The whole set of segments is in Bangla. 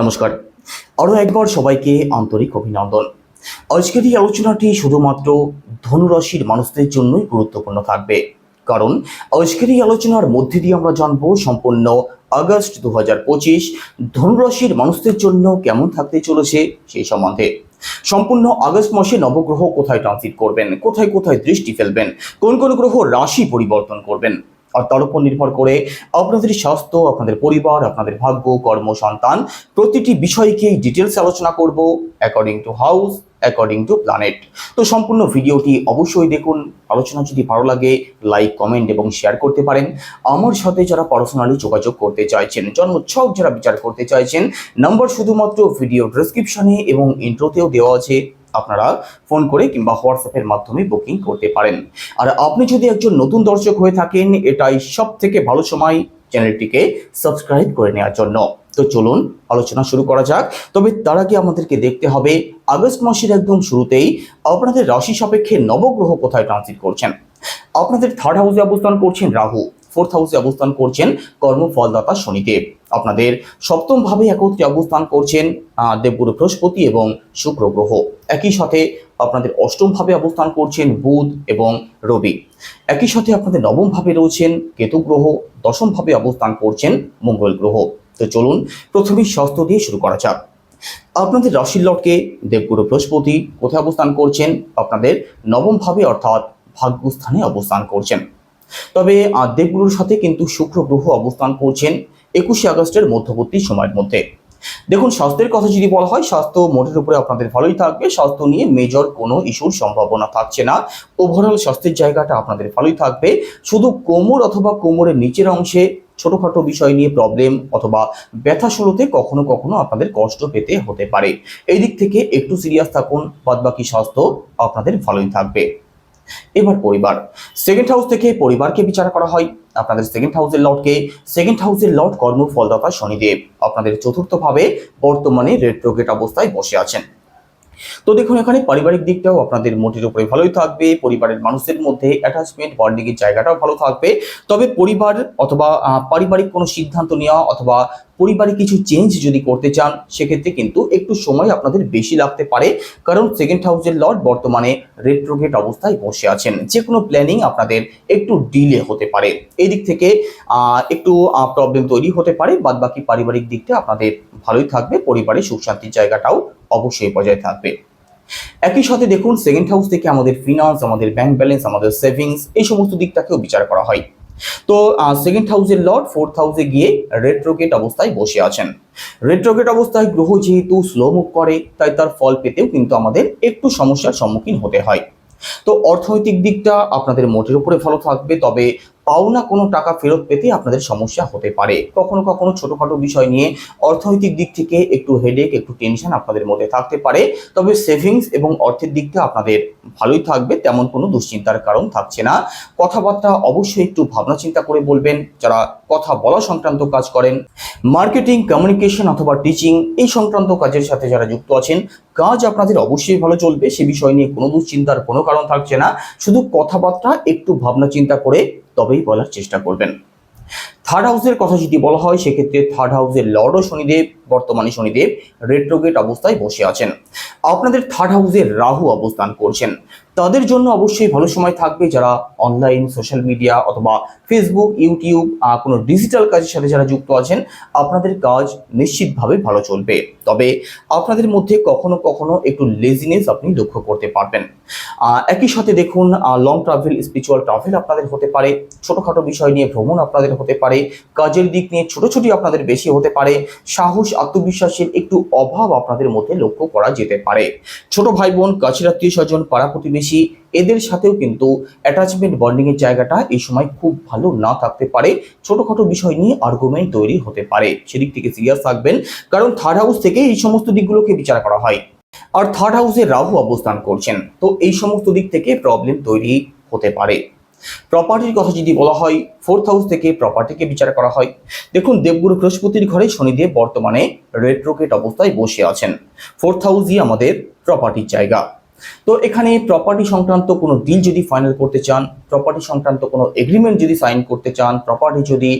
নমস্কার, আরও একবার সবাইকে আন্তরিক অভিনন্দন। আজকের এই আলোচনাটি শুধুমাত্র ধনুরাশির মানুষদের জন্যই গুরুত্বপূর্ণ থাকবে, কারণ আজকের এই আলোচনার মধ্যে দিয়ে আমরা জানবো সম্পূর্ণ আগস্ট 2025 ধনুরাশির মানুষদের জন্য কেমন থাকতে চলেছে সেই সম্বন্ধে। সম্পূর্ণ আগস্ট মাসে নবগ্রহ কোথায় ট্রানজিট করবেন, কোথায় কোথায় দৃষ্টি ফেলবেন, কোন কোন গ্রহ রাশি পরিবর্তন করবেন, আর তার উপর নির্ভর করে আপনাদের স্বাস্থ্য, আপনাদের পরিবার, আপনাদের ভাগ্য, কর্ম, সন্তান প্রতিটি বিষয়কে ডিটেলস আলোচনা করব according to house, according to planet. তো সম্পূর্ণ ভিডিওটি অবশ্যই দেখুন। আলোচনা যদি ভালো লাগে লাইক, কমেন্ট এবং শেয়ার করতে পারেন। আমার সাথে যারা পার্সোনালি যোগাযোগ করতে চাইছেন, জন্মছক যারা বিচার করতে চাইছেন, নাম্বার শুধুমাত্র ভিডিও ডেসক্রিপশনে এবং ইন্ট্রোতেও দেওয়া আছে। আপনারা ফোন করে কিংবা হোয়াটসঅ্যাপের মাধ্যমে বুকিং করতে পারেন। আর আপনি যদি একজন নতুন দর্শক হয়ে থাকেন, এটাই সব থেকে ভালো সময় চ্যানেলটিকে সাবস্ক্রাইব করে নেওয়ার জন্য। তো চলুন আলোচনা শুরু করা যাক। তবে তার আগে আমাদেরকে দেখতে হবে আগস্ট মাসের একদম শুরুতেই আপনাদের রাশি সাপেক্ষে নবগ্রহ কোথায় ট্রানজিট করছেন। আপনাদের থার্ড হাউসে অবস্থান করছেন রাহু, ফোর্থ হাউসে অবস্থান করছেন কর্মফলদাতা শনিদেব, আপনাদের সপ্তম ভাবে একত্রে অবস্থান করছেন দেবগুরু বৃহস্পতি এবং শুক্র গ্রহ। একই সাথে আপনাদের অষ্টম ভাবে অবস্থান করছেন বুধ এবং রবি। একই সাথে আপনাদের নবম ভাবে রয়েছেন কেতু গ্রহ, দশম ভাবে অবস্থান করছেন মঙ্গল গ্রহ। তো চলুন প্রথমেই স্বাস্থ্য দিয়ে শুরু করা যাক। আপনাদের রাশির লটকে দেবগুরু বৃহস্পতি কোথায় অবস্থান করছেন? আপনাদের নবম ভাবে অর্থাৎ ভাগ্যস্থানে অবস্থান করছেন। তবে দেবগুরুর সাথে কিন্তু শুক্র গ্রহ অবস্থান করছেন 21 আগস্টের মধ্যবর্তী সময়ের মধ্যে। দেখুন, স্বাস্থ্যের কথা যদি বলা হয়, স্বাস্থ্য মোটের উপরে আপনাদের ভালোই থাকবে। স্বাস্থ্য নিয়ে মেজর কোনো ইস্যুর সম্ভাবনা থাকছে না। ওভারঅল স্বাস্থ্যের জায়গাটা আপনাদের ভালোই থাকবে। শুধু কোমর অথবা কোমরের নিচের অংশে ছোটখাটো বিষয় নিয়ে প্রবলেম অথবা ব্যথা শুরুতে কখনো কখনো আপনাদের কষ্ট পেতে হতে পারে। এই দিক থেকে একটু সিরিয়াস থাকুন, বাদবাকি স্বাস্থ্য আপনাদের ভালোই থাকবে। এবার পরিবার, সেকেন্ড হাউস থেকে পরিবারকে বিচার করা হয়। আপনাদের সেকেন্ড হাউসের লর্ডকে, সেকেন্ড হাউসের লর্ড কর্মফলদাতা শনিদেব আপনাদের চতুর্থ ভাবে বর্তমানে রেট্রোগেট অবস্থায় বসে আছেন। তো দেখুন, এখানে পারিবারিক দিকটাও আপনাদের মোটের উপরে ভালোই থাকবে। পরিবারের মানুষের মধ্যে অ্যাটাচমেন্ট বন্ডিং এর জায়গাটাও ভালো থাকবে। তবে পরিবার অথবা পারিবারিক কোনো সিদ্ধান্ত নেওয়া অথবা পরিবারে কিছু চেঞ্জ যদি করতে চান, সেক্ষেত্রে কিন্তু একটু সময় আপনাদের বেশি লাগতে পারে, কারণ সেকেন্ড হাউসের লর্ড বর্তমানে রেট্রোগেট অবস্থায় বসে আছেন। যে কোনো প্ল্যানিং আপনাদের একটু ডিলে হতে পারে। এই দিক থেকে একটু প্রবলেম তৈরি হতে পারে। বাদবাকি পারিবারিক দিকটা আপনাদের ভালোই থাকবে। পরিবারের সুখ শান্তির জায়গাটাও অবশ্যই বজায় থাকবে। একই সাথে দেখুন, সেকেন্ড হাউস থেকে আমাদের ফিনান্স, আমাদের ব্যাংক ব্যালেন্স, আমাদের সেভিংস, এই সমস্ত দিকটাকেও বিচার করা হয়। তো সেকেন্ড হাউসের লর্ড ফোর্থ হাউসে গিয়ে রেট্রোগেট অবস্থায় বসে আছেন। রেট্রোগেট অবস্থায় গ্রহ যেহেতু স্লো মুভ করে, তাই তার ফল পেতেও কিন্তু আমাদের একটু সমস্যার সম্মুখীন হতে হয়। তো অর্থনৈতিক দিকটা আপনাদের মোটের উপরে ভালো থাকবে। তবে পাওনা কোনো টাকা ফেরত পেতে আপনাদের সমস্যা হতে পারে। কখনো কখনো ছোটখাটো বিষয় নিয়ে অর্থনৈতিক দিক থেকে একটু হেডেক, একটু টেনশন আপনাদের মধ্যে থাকতে পারে। তবে সেভিংস এবং অর্থের দিকটা আপনাদের ভালোই থাকবে, তেমন কোনো দুশ্চিন্তার কারণ থাকছে না। কথাবার্তা অবশ্যই একটু ভাবনা চিন্তা করে বলবেন। যারা কথা বলা সংক্রান্ত কাজ করেন, মার্কেটিং, কমিউনিকেশন অথবা টিচিং এই সংক্রান্ত কাজের সাথে যারা যুক্ত আছেন, কাজ আপনাদের অবশ্যই ভালো চলবে। সে বিষয় নিয়ে কোনো দুশ্চিন্তার কোনো কারণ থাকছে না। শুধু কথাবার্তা একটু ভাবনা চিন্তা করে তবেই বলার চেষ্টা করবেন। থার্ড হাউসের কথা যদি বলা হয়, সেক্ষেত্রে থার্ড হাউসের লর্ড ও শনিদেব, বর্তমানে শনিদেব রেট্রোগেট অবস্থায় বসে আছেন। আপনাদের থার্ড হাউসে রাহু অবস্থান করছেন। তাদের জন্য অবশ্যই ভালো সময় থাকবে। যারা অনলাইন, সোশ্যাল মিডিয়া অথবা ফেসবুক, ইউটিউব কোনো ডিজিটাল কাজের সাথে যারা যুক্ত আছেন, আপনাদের কাজ নিশ্চিতভাবে ভালো চলবে। তবে আপনাদের মধ্যে কখনো কখনো একটু লেজিনেস আপনি লক্ষ্য করতে পারবেন। একই সাথে দেখুন, লং ট্রাভেল, স্পিরিচুয়াল ট্রাভেল আপনাদের হতে পারে। ছোটখাটো বিষয় নিয়ে ভ্রমণ আপনাদের হতে পারে। কাজের দিক নিয়ে ছোটাছুটি আপনাদের বেশি হতে পারে। সাহস, আত্মবিশ্বাসের একটু অভাব আপনাদের মধ্যে লক্ষ্য করা যেতে পারে। ছোট ভাই বোন, কাছের আত্মীয় স্বজন, পাড়া প্রতিবেশী এদের সাথেও কিন্তু অ্যাটাচমেন্ট বন্ডিং এর জায়গাটা এই সময় খুব ভালো না থাকতে পারে। ছোটখাটো বিষয় নিয়ে আর্গুমেন্ট তৈরি হতে পারে। সেদিক থেকে সিরিয়াস থাকবেন, কারণ থার্ড হাউস থেকে এই সমস্ত দিকগুলোকে বিচার করা হয়। আর থার্ড হাউসে রাহু অবস্থান করছেন, তো এই সমস্ত দিক থেকে প্রবলেম তৈরি হতে পারে। প্রপার্টির কথা যদি বলা হয়, ফোর্থ হাউস থেকে প্রপার্টিকে বিচার করা হয়। দেখুন, দেবগুরু বৃহস্পতির ঘরে শনিদেব বর্তমানে রেট্রোগেট অবস্থায় বসে আছেন। ফোর্থ হাউসই আমাদের প্রপার্টির জায়গা। তো এখানে প্রপার্টি সংক্রান্ত কোনো ডিল যদি ফাইনাল করতে চান, প্রপার্টি সংক্রান্ত কোনো এগ্রিমেন্ট যদি সাইন করতে চান, প্রপার্টি যদি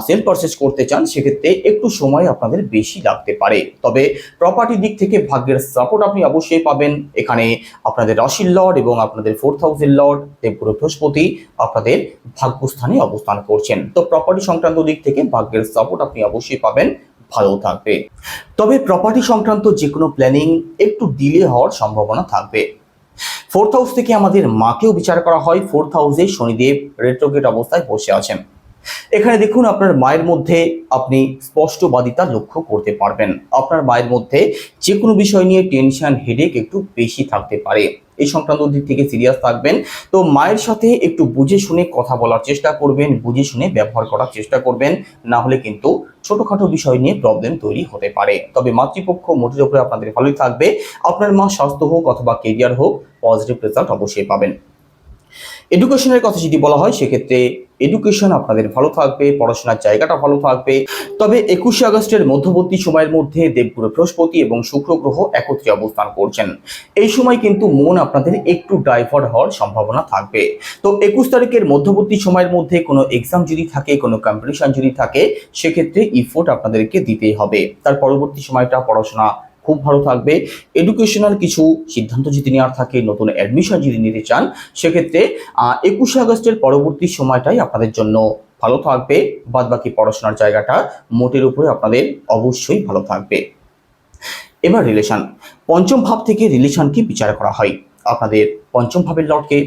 সেল পারচেস করতে চান, সেক্ষেত্রে একটু সময় আপনাদের বেশি লাগতে পারে। তবে প্রপার্টি দিক থেকে ভাগ্যের সাপোর্ট আপনি অবশ্যই পাবেন। এখানে আপনাদের রাশির লর্ড এবং আপনাদের 4th হাউসের লর্ড দেবগুরু বৃহস্পতি আপনাদের ভাগ্যস্থানে অবস্থান করছেন। তো প্রপার্টি সংক্রান্ত দিক থেকে ভাগ্যের সাপোর্ট আপনি অবশ্যই পাবেন, ভালো থাকবে। তবে প্রপার্টি সংক্রান্ত যে কোনো প্ল্যানিং একটু ডিলে হওয়ার সম্ভাবনা থাকবে। 4th হাউস থেকে আমাদের মাকেও বিচার করা হয়। 4th হাউসে শনিদেব রেট্রোগ্রেড অবস্থায় বসে আছেন। এখানে দেখুন, আপনার মায়ের মধ্যে আপনি স্পষ্টবাদিতা লক্ষ্য করতে পারবেন। আপনার মায়ের মধ্যে যে কোনো বিষয় নিয়ে টেনশন, হেডেক একটু বেশি থাকতে পারে। এই সংক্রান্ত দিক থেকে সিরিয়াস থাকবেন। তো মায়ের সাথে একটু বুঝে শুনে কথা বলার চেষ্টা করবেন, বুঝে শুনে ব্যবহার করার চেষ্টা করবেন, না হলে কিন্তু ছোটখাটো বিষয় নিয়ে প্রবলেম তৈরি হতে পারে। তবে মাতৃপক্ষ মোটের উপরে আপনাদের ভালোই থাকবে। আপনার মা স্বাস্থ্য হোক অথবা কেরিয়ার হোক, পজিটিভ রেজাল্ট অবশ্যই পাবেন। এডুকেশনের কথা যদি বলা হয়, সেক্ষেত্রে এডুকেশন আপনাদের ভালো থাকবে, পড়াশোনার জায়গাটা ভালো থাকবে। তবে 21শে আগস্টের মধ্যবর্তী সময়ের মধ্যে দেবগুরু বৃহস্পতি এবং শুক্র গ্রহ একত্রে অবস্থান করছেন। এই সময় কিন্তু মন আপনাদের একটু ডাইভার্ট হওয়ার সম্ভাবনা থাকবে। তো 21 তারিখের মধ্যবর্তী সময়ের মধ্যে কোনো এক্সাম যদি থাকে, কোনো কম্পিটিশন যদি থাকে, সেক্ষেত্রে ইফোর্ট আপনাদেরকে দিতেই হবে। তার পরবর্তী সময়টা পড়াশোনা খুব ভালো থাকবে। এডুকেশনাল কিছু সিদ্ধান্ত যদি নেওয়ার থাকে, নতুন অ্যাডমিশন যদি নিতে চান, সেক্ষেত্রে 21শে আগস্টের পরবর্তী সময়টাই আপনাদের জন্য ভালো থাকবে। বাদবাকি পড়াশোনার জায়গাটা মোটের উপরে আপনাদের অবশ্যই ভালো থাকবে। এবার রিলেশন, পঞ্চম ভাব থেকে রিলেশনকে বিচার করা হয়। আপনাদের পঞ্চম ভাবের লর্ডকে,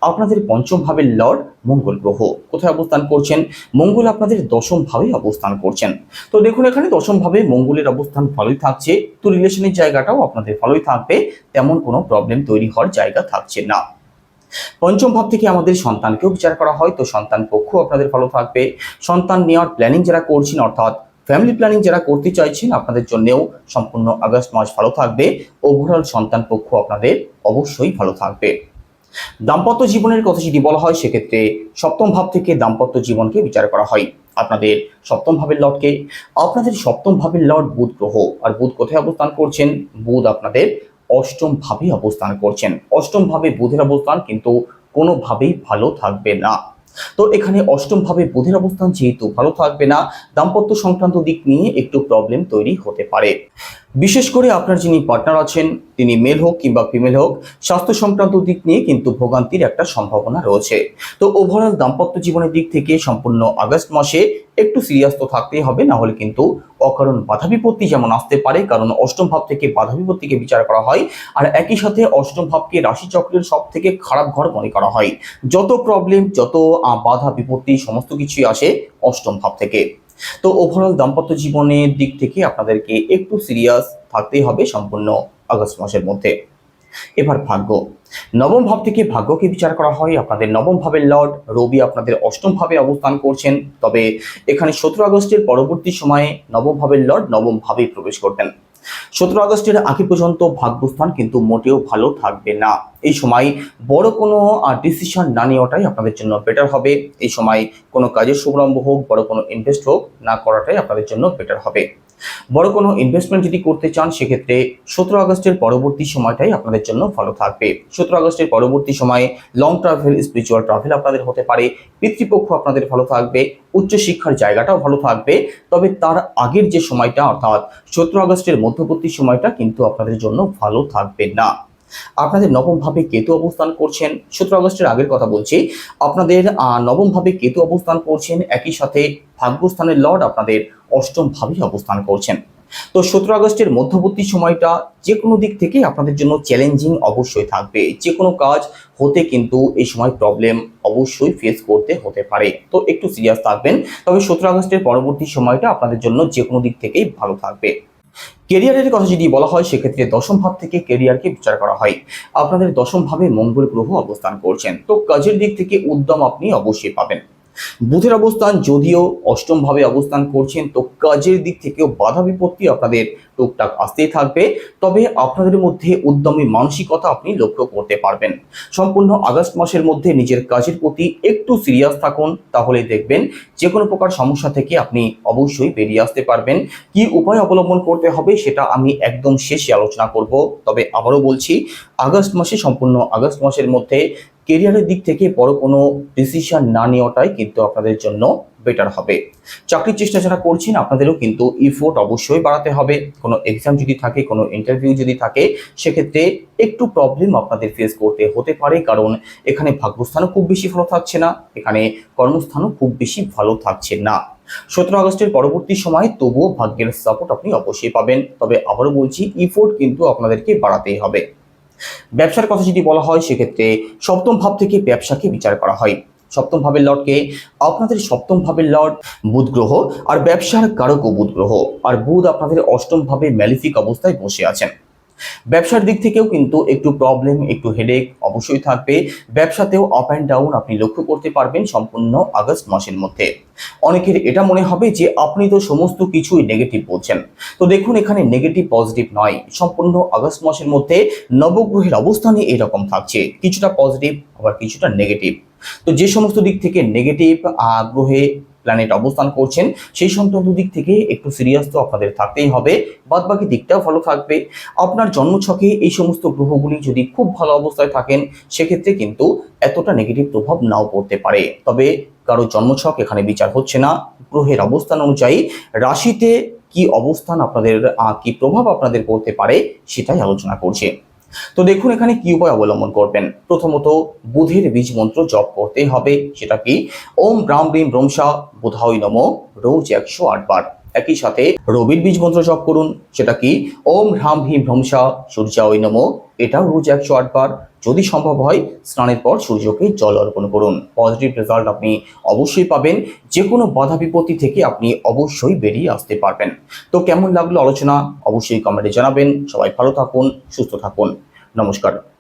আপনাদের পঞ্চম ভাবের লর্ড মঙ্গল গ্রহ কোথায় অবস্থান করছেন? মঙ্গল আপনাদের দশম ভাবে অবস্থান করছেন। তো দেখুন, এখানে দশম ভাবে মঙ্গলের অবস্থান ভালোই থাকছে। তো রিলেশনের জায়গাটাও আপনাদের ভালোই থাকবে, তেমন কোনো প্রবলেম তৈরি হওয়ার জায়গা থাকছে না। পঞ্চম ভাব থেকে আমাদের সন্তানকেও বিচার করা হয়। তো সন্তান পক্ষ আপনাদের ভালো থাকবে। সন্তান নেওয়ার প্ল্যানিং যারা করছেন, অর্থাৎ ফ্যামিলি প্ল্যানিং যারা করতে চাইছেন, আপনাদের জন্যও সম্পূর্ণ আগস্ট মাস ভালো থাকবে। ওভারঅল সন্তান পক্ষ আপনাদের অবশ্যই ভালো থাকবে। দাম্পত্য জীবনের কথা যদি বলা হয়, সেক্ষেত্রে সপ্তম ভাব থেকে দাম্পত্য জীবনকে বিচার করা হয়। আপনাদের সপ্তম ভাবের লর্ডকে, আপনাদের সপ্তম ভাবের লর্ড বুধ গ্রহ। আর বুধ কোথায় অবস্থান করছেন? বুধ আপনাদের অষ্টম ভাবে অবস্থান করছেন। অষ্টম ভাবে বুধের অবস্থান কিন্তু কোনোভাবেই ভালো থাকবে না। তো এখানে অষ্টম ভাবে বুধের অবস্থান যেহেতু ভালো থাকবে না, দাম্পত্য সংক্রান্ত দিক নিয়ে একটু প্রবলেম তৈরি হতে পারে। বিশেষ করে আপনার যিনি পার্টনার আছেন, তিনি মেল হোক কিংবা ফিমেল হোক, স্বাস্থ্য সংক্রান্ত দিক নিয়ে কিন্তু ভোগান্তির একটা সম্ভাবনা রয়েছে। তো ওভারঅল দাম্পত্য জীবনের দিক থেকে সম্পূর্ণ আগস্ট মাসে একটু সিরিয়াস তো থাকতেই হবে, না হলে কিন্তু অকারণ বাধা বিপত্তি যেমন আসতে পারে, কারণ অষ্টম ভাব থেকে বাধা বিপত্তিকে বিচার করা হয়। আর একই সাথে অষ্টম ভাবকে রাশিচক্রের সব থেকে খারাপ ঘর মনে করা হয়। যত প্রবলেম, যত বাধা বিপত্তি, সমস্ত কিছুই আসে অষ্টম ভাব থেকে। তো ওভারঅল দাম্পত্য জীবনের দিক থেকে আপনাদেরকে একটু সিরিয়াস থাকতেই হবে সম্পূর্ণ আগস্ট মাসের মধ্যে। এবার ভাগ্য, নবম ভাব থেকে ভাগ্যকে বিচার করা হয়। আপনাদের নবম ভাবের লর্ড রবি আপনাদের অষ্টম ভাবে অবস্থান করছেন। তবে এখানে 17 আগস্টের পরবর্তী সময়ে নবম ভাবের লর্ড নবম ভাবে প্রবেশ করবেন। 17 আগস্টের আগে পর্যন্ত ভাগ্যস্থান কিন্তু মোটেও ভালো থাকবে না। এই সময় বড় কোনো ডিসিশন না নেওয়াটাই আপনাদের জন্য বেটার হবে। এই সময় কোনো কাজের শুভারম্ভ হোক, বড় কোনো ইনভেস্ট হোক, না করাটাই আপনাদের জন্য বেটার হবে। বড় কোনো ইনভেস্টমেন্ট যদি করতে চান, সেক্ষেত্রে 17 আগস্টের পরবর্তী সময়টাই আপনাদের জন্য ভালো থাকবে। 17 আগস্টের পরবর্তী সময়ে লং ট্রাভেল, স্পিরিচুয়াল ট্রাভেল আপনাদের হতে পারে। পিতৃপক্ষ আপনাদের ভালো থাকবে, উচ্চশিক্ষার জায়গাটাও ভালো থাকবে। তবে তার আগের যে সময়টা, অর্থাৎ 17 আগস্টের মধ্যবর্তী সময়টা কিন্তু আপনাদের জন্য ভালো থাকবে না। আপনাদের নবম ভাবে কেতু অবস্থান করছেন। 17 আগস্টের আগের কথা বলছি। আপনাদের নবম ভাবে কেতু অবস্থান করছেন, একই সাথে ভাগ্যস্থানের লর্ড আপনাদের অষ্টম ভাবে অবস্থান করছেন। তো 17 আগস্টের মধ্যবর্তী সময়টা যে কোনো দিক থেকে আপনাদের জন্য চ্যালেঞ্জিং অবশ্যই থাকবে। যে কোনো কাজ হতে কিন্তু এই সময় প্রবলেম অবশ্যই ফেস করতে হতে পারে। তো একটু সিরিয়াস থাকবেন। তবে 17 আগস্টের পরবর্তী সময়টা আপনাদের জন্য যে কোনো দিক থেকেই ভালো থাকবে। কেরিয়ারের কথা যদি বলা হয়, সেক্ষেত্রে দশম ভাব থেকে কেরিয়ারকে বিচার করা হয়। আপনাদের দশম ভাবে মঙ্গল গ্রহ অবস্থান করছেন। তো কাজের দিক থেকে উদ্যম আপনি অবশ্যই পাবেন। বুধের অবস্থান যদিও অষ্টম ভাবে অবস্থান করছেন, তো কাজের দিক থেকেও বাধা বিপত্তি আপনাদের টুকটাক আসতেই থাকবে। তবে আপনাদের মধ্যে উদ্যমী মানসিকতা আপনি লক্ষ্য করতে পারবেন। সম্পূর্ণ আগস্ট মাসের মধ্যে নিজের কাজের প্রতি একটু সিরিয়াস থাকুন, তাহলে দেখবেন যে কোনো প্রকার সমস্যা থেকে আপনি অবশ্যই বেরিয়ে আসতে পারবেন। কি উপায় অবলম্বন করতে হবে সেটা আমি একদম শেষে আলোচনা করব। তবে আবারও বলছি, সম্পূর্ণ আগস্ট মাসের মধ্যে কেরিয়ারের দিক থেকে বড় কোনো ডিসিশন না নেওয়াটাই কিন্তু আপনাদের জন্য বেটার হবে। চাকরির চেষ্টা যারা করছেন আপনাদেরও কিন্তু ইফোর্ট অবশ্যই বাড়াতে হবে। কোনো এক্সাম যদি থাকে, কোনো ইন্টারভিউ যদি থাকে, সেক্ষেত্রে একটু প্রবলেম আপনাদের ফেস করতে হতে পারে, কারণ এখানে ভাগ্যস্থানও খুব বেশি ভালো থাকছে না, এখানে কর্মস্থানও খুব বেশি ভালো থাকছে না। 17 আগস্টের পরবর্তী সময় তবুও ভাগ্যের সাপোর্ট আপনি অবশ্যই পাবেন। তবে আবারও বলছি, ইফোর্ট কিন্তু আপনাদেরকে বাড়াতেই হবে। ব্যবসার কথা যদি বলা হয়, সেক্ষেত্রে সপ্তম ভাব থেকে ব্যবসাকে বিচার করা হয়। সপ্তম ভাবের লর্ডকে আপনাদের সপ্তম ভাবের লর্ড বুধ গ্রহ, আর ব্যবসার কারকও বুধ গ্রহ, আর বুধ আপনাদের অষ্টম ভাবে ম্যালিফিক অবস্থায় বসে আছেন। ব্যবসার দিক থেকেও কিন্তু একটু প্রবলেম, একটু হেডেক অবশ্যই থাকবে। ব্যবসাতেও আপ অ্যান্ড ডাউন আপনি লক্ষ্য করতে পারবেন সম্পূর্ণ আগস্ট মাসের মধ্যে। অনেকের এটা মনে হবে যে আপনি তো সমস্ত কিছুই নেগেটিভ বলছেন। তো দেখুন, এখানে নেগেটিভ পজিটিভ নয়, সম্পূর্ণ আগস্ট মাসের মধ্যে নবগ্রহের অবস্থানই এরকম থাকছে, কিছুটা পজিটিভ আবার কিছুটা নেগেটিভ। তো যে সমস্ত দিক থেকে নেগেটিভ গ্রহে প্ল্যানেট অবস্থান করছেন, সেই সংক্রান্ত দিক থেকে একটু সিরিয়াস তো আপনাদের থাকতেই হবে। বাদবাকি দিকটাও ভালো থাকবে। আপনার জন্মছকে এই সমস্ত গ্রহগুলি যদি খুব ভালো অবস্থায় থাকেন, সেক্ষেত্রে কিন্তু এতটা নেগেটিভ প্রভাব নাও পড়তে পারে। তবে কারো জন্মছক এখানে বিচার হচ্ছে না, গ্রহের অবস্থান অনুযায়ী রাশিতে কি অবস্থান আপনাদের কি প্রভাব আপনাদের করতে পারে সেটাই আলোচনা করছে। তো দেখুন, এখানে কি উপায় অবলম্বন করবেন। প্রথমত বুধের বীজ মন্ত্র জপ করতে হবে। সেটা কি? ওম ব্রাম ব্রিম ব্রংসা বুধায় নমঃ, রোজ 108 বার। একই সাথে রবির বীজ মন্ত্র জপ করুন। সেটা কি? ওম হ্রাম হিম ভ্রংসা সূর্যায় নমঃ, এটাও রোজ 108 বার। যদি সম্ভব হয় স্নানের পর সূর্যকে জল অর্পণ করুন। পজিটিভ রেজাল্ট আপনি অবশ্যই পাবেন। যে কোনো বাধা বিপত্তি থেকে আপনি অবশ্যই বেরিয়ে আসতে পারবেন। তো কেমন লাগলো আলোচনা অবশ্যই কমেন্টে জানাবেন। সবাই ভালো থাকুন, সুস্থ থাকুন। নমস্কার।